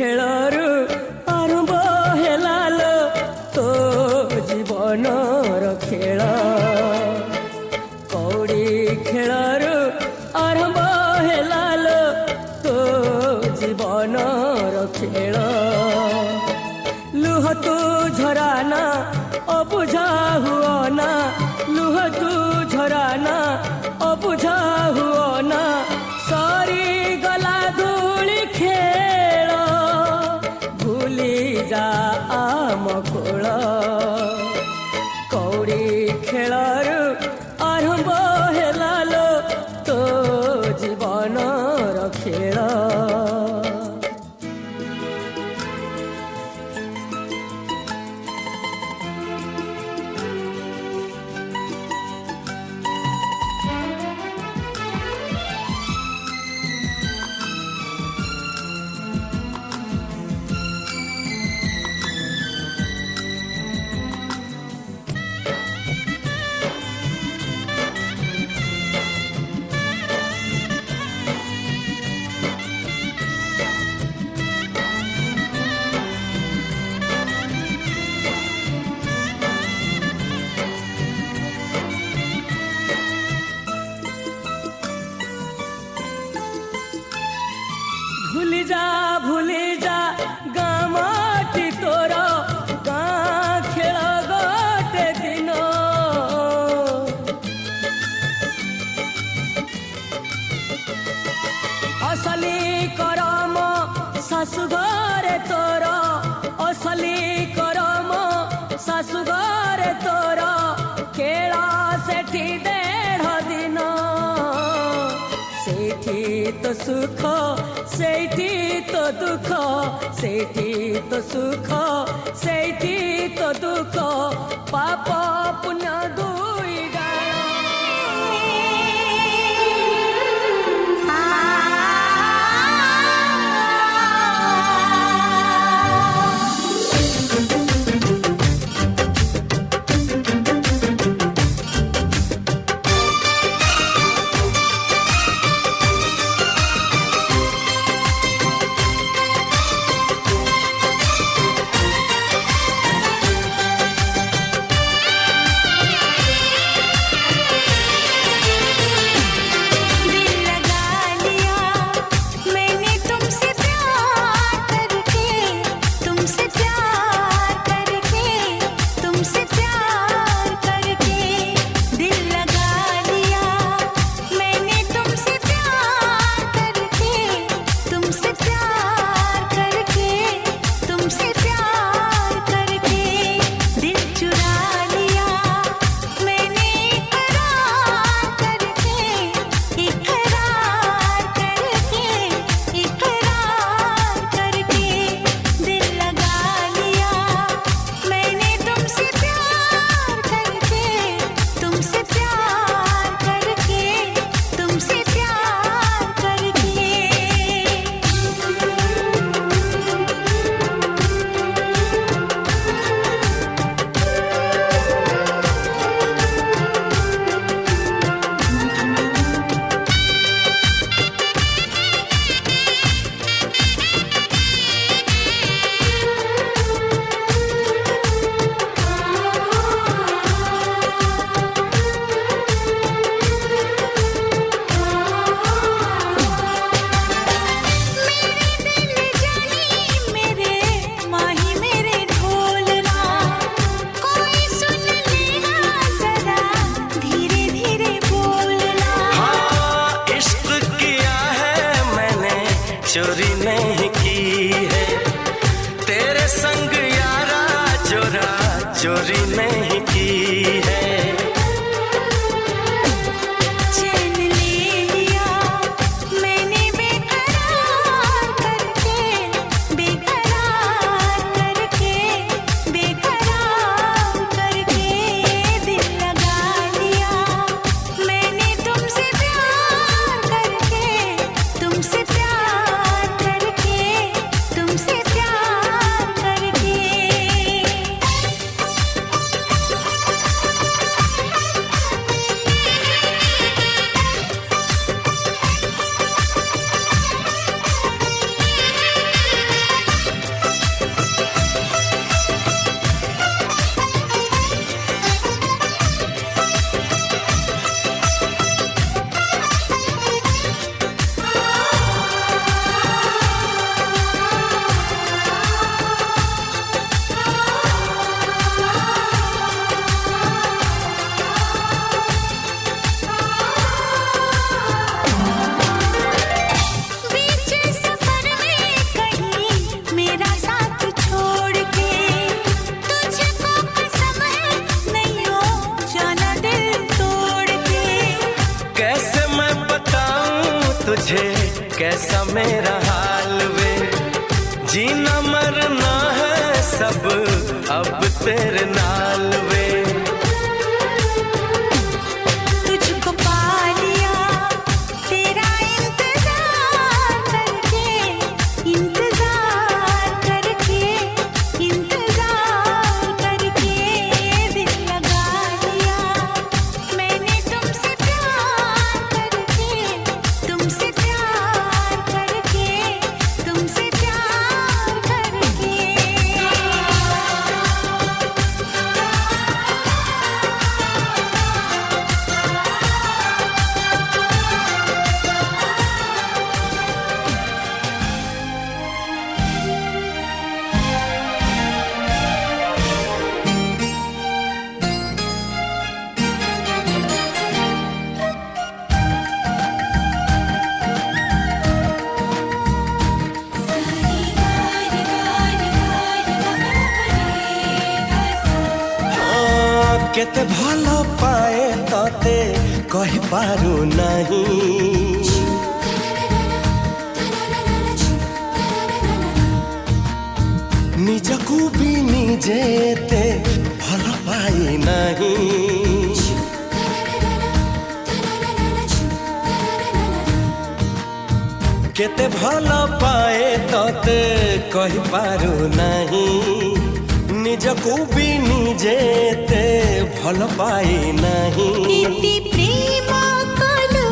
खेलरू आरंभ हेलालो तो जीवनर खेल कौड़ी खेलरू आरंभ हेलालो तो जीवनर खेल लुह तू झराना अबुझा हुआ ना लुह तू झराना अबुझा हुआ ना सरी गला धूली खेल भूली जा आम कोल कौड़ी खेलरू आरंभ हेलालो तो जीवनर खेल भूली जा गाँ माटी तोर गाँ खेल गोटे दिन असली करम शाशुघरे तोर असली करम शाशुघरे तोर खेल सेठी 1.5 दिन सेठी तो सुख सेठी तो दुख सेठी तो सुख सेठी तो दुख पाप पुण्य दुई चोरी नहीं की है तेरे संग यारा चोरा चोरी नहीं की है कैसा मेरा हाल वे, जीना मरना है सब अब तेरे नाल वे। तुझको पा लिया तेरा इंतजार करके, इंतजार करके, इंतजार करके दिल लगा लिया मैंने तुमसे प्यार करके, तुमसे प्यार करके, तुमसे प्यार करके। केते भलो पाए तते कहि पारु नहीं, निजकू भी निजेते भलो पाई नहीं। केते भलो पाए तते कहि पारु नहीं, निजकू भी निजेते भल पाई नहीं। इति प्रेम कलु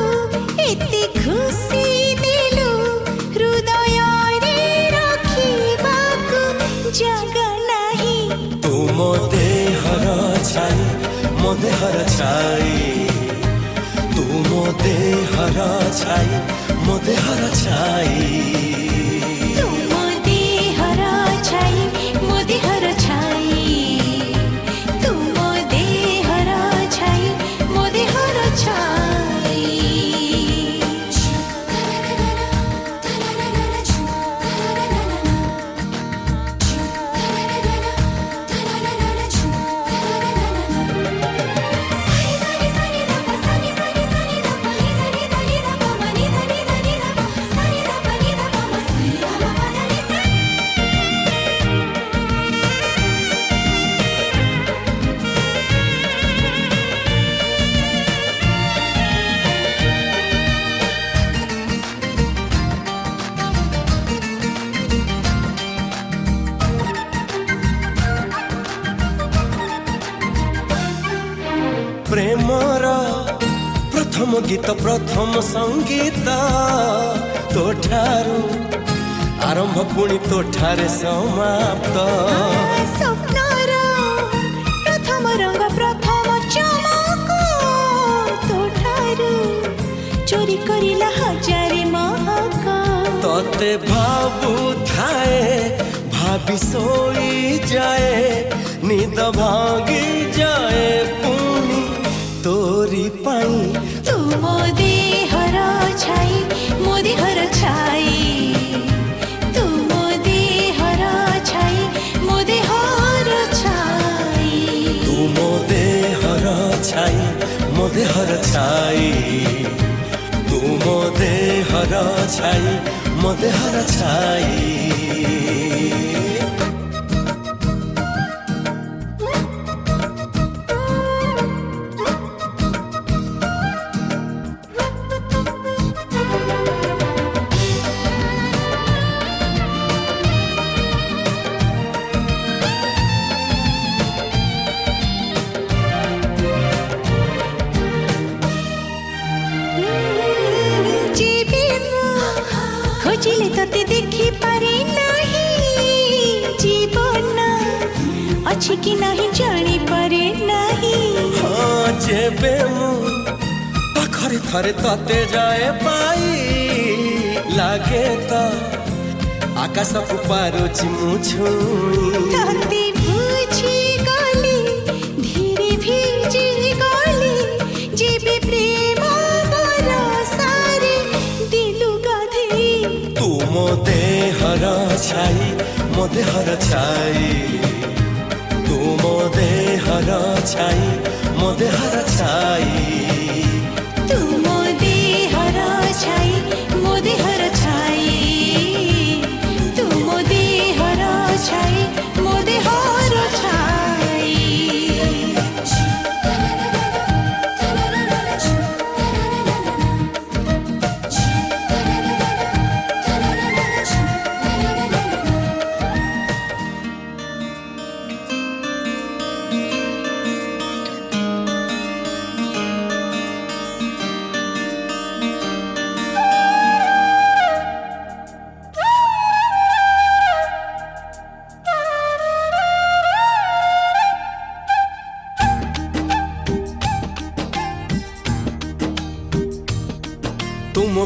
इति खुशी दिलु हृदय रे रखिबाकु जगा नहीं। तू मो देहर छाई, मो देहर छाई, तू मो देहर छाई, मो देहर छाई। तुम देहर छाई मो देहर छाई, तुम देहर छाई मो देहर छाई। प्रेमर प्रथम गीत प्रथम संगीत तोठारू आरंभ पुणी तोठारे समाप्त। स्वप्नर प्रथम रंग प्रथम चमक तोठारू चोरी करिला हजारे महक। तते भाबु थाए भाभी सोई जाए, निद भांगी जाए पुणी तोरी पाई। तुम देहर छाई मो देहर छाई, तुम देहर छाई मो देहर छाई। तू मो देहर छाई, मो देहर छाई, तू मो देहर छाई, मो देहर छाई। खोजिले तते देखि पारे नहीं, जीवन अछि कि नहीं जानी पारे नहीं। हाँ जेबे मु पाखरे थरे तते जाए पाई, लागे तो आकाश को पारुछि मु छुई। तते बुझी गली धीरे भिजी गली, जीवी प्रेम बरसारे दिलु गाधे। तू मो देहर छाई, मो देहर छाई, तू मो देहर छाई, मो देहर छाई। तुम देहर छाई मो देहर छाई।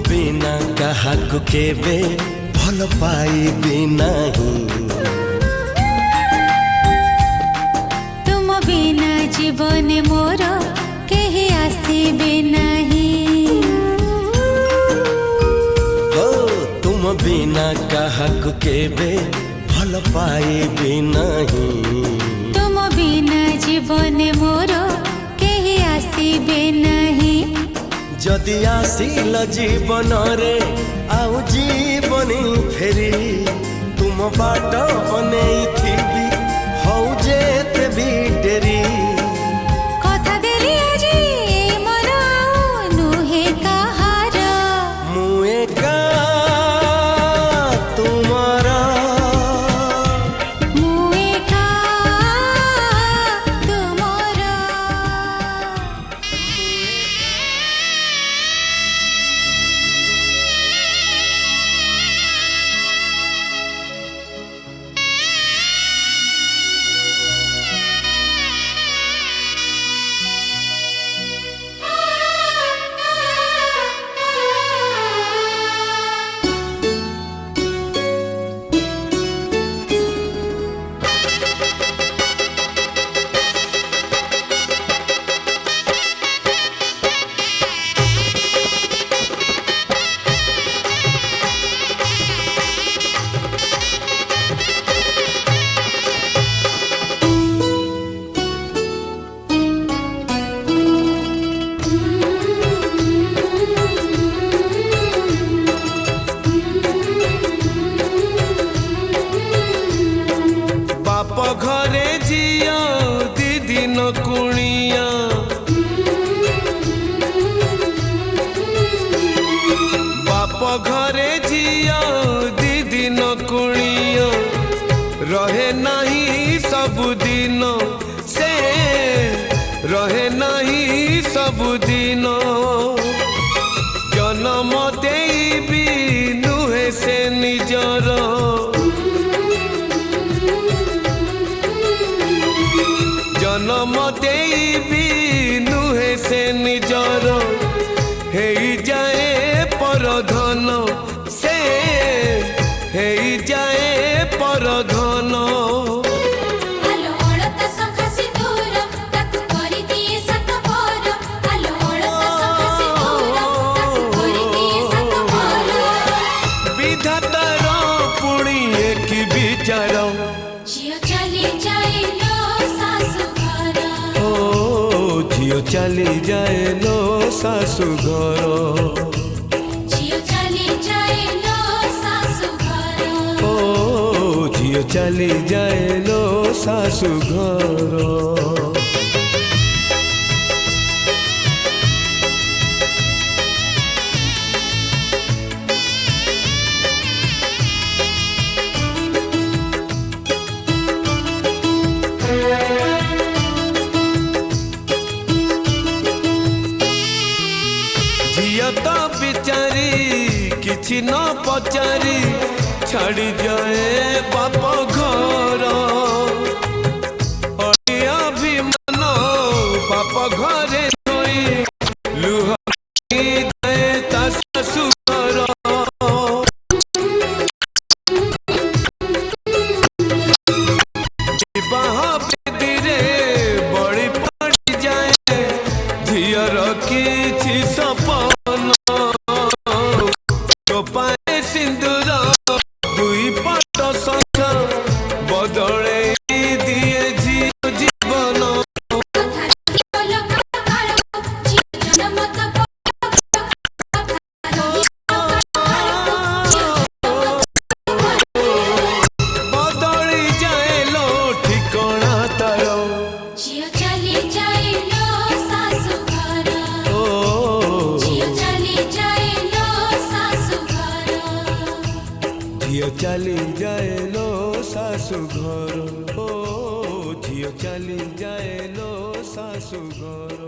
बिना काहाकु केबे भल पाइबी नहीं। तुम बिना जीवन मोर केही आसीबे नहीं। हो तुम बिना काहाकु केबे भल पाइबी नहीं। तुम बिना जीवन मोर केही आसीबे नहीं। जदि आसिल जीवन रे आउ जीवनी फेरी तुम बाट बनेइथिबी हौ जेते भी डेरी। कथा देली आजी मन आउ नुहे कहार। मु एका तुमारा मु एका तुमरा। घरे जिया दीदी न कुणिया। बाप घरे जिया दीदी न कुणिया। रहे नहीं सबुदिन से रहे नहीं सबुदिन। जन्म देबी नुहे से निजर। जन्म देबी नुहे से निजर। हेई जाए परधन से हेई जाए परधन। विधातार पुणी एक विचार। झियो चली जाइलो सासु घर। ओ झियो चली जाए लो सासु घर। झियो चली जाइलो सासु घर। ओ झियो चली जाए लो सासु घर। झियो तो बिचारी किछि न पचारी छाड़ी जाए बाप घर। अभिमान बाप घरे नई लुह जाए ता सासु घर। विवाह बेदीरे बड़ी पड़ी जाए झियर किछि सपन। गोपाए सिंदूर दुई पट संख्या बदले दिए झियो जीवन। बदली जाए लो ठिकाना तार। झियो चली जाइलो सासु घर। ओ झियो चली जाइलो सासु घर। झियो चली जाए लो सासु घर। ओ झियो चली जाए लो सासु घर।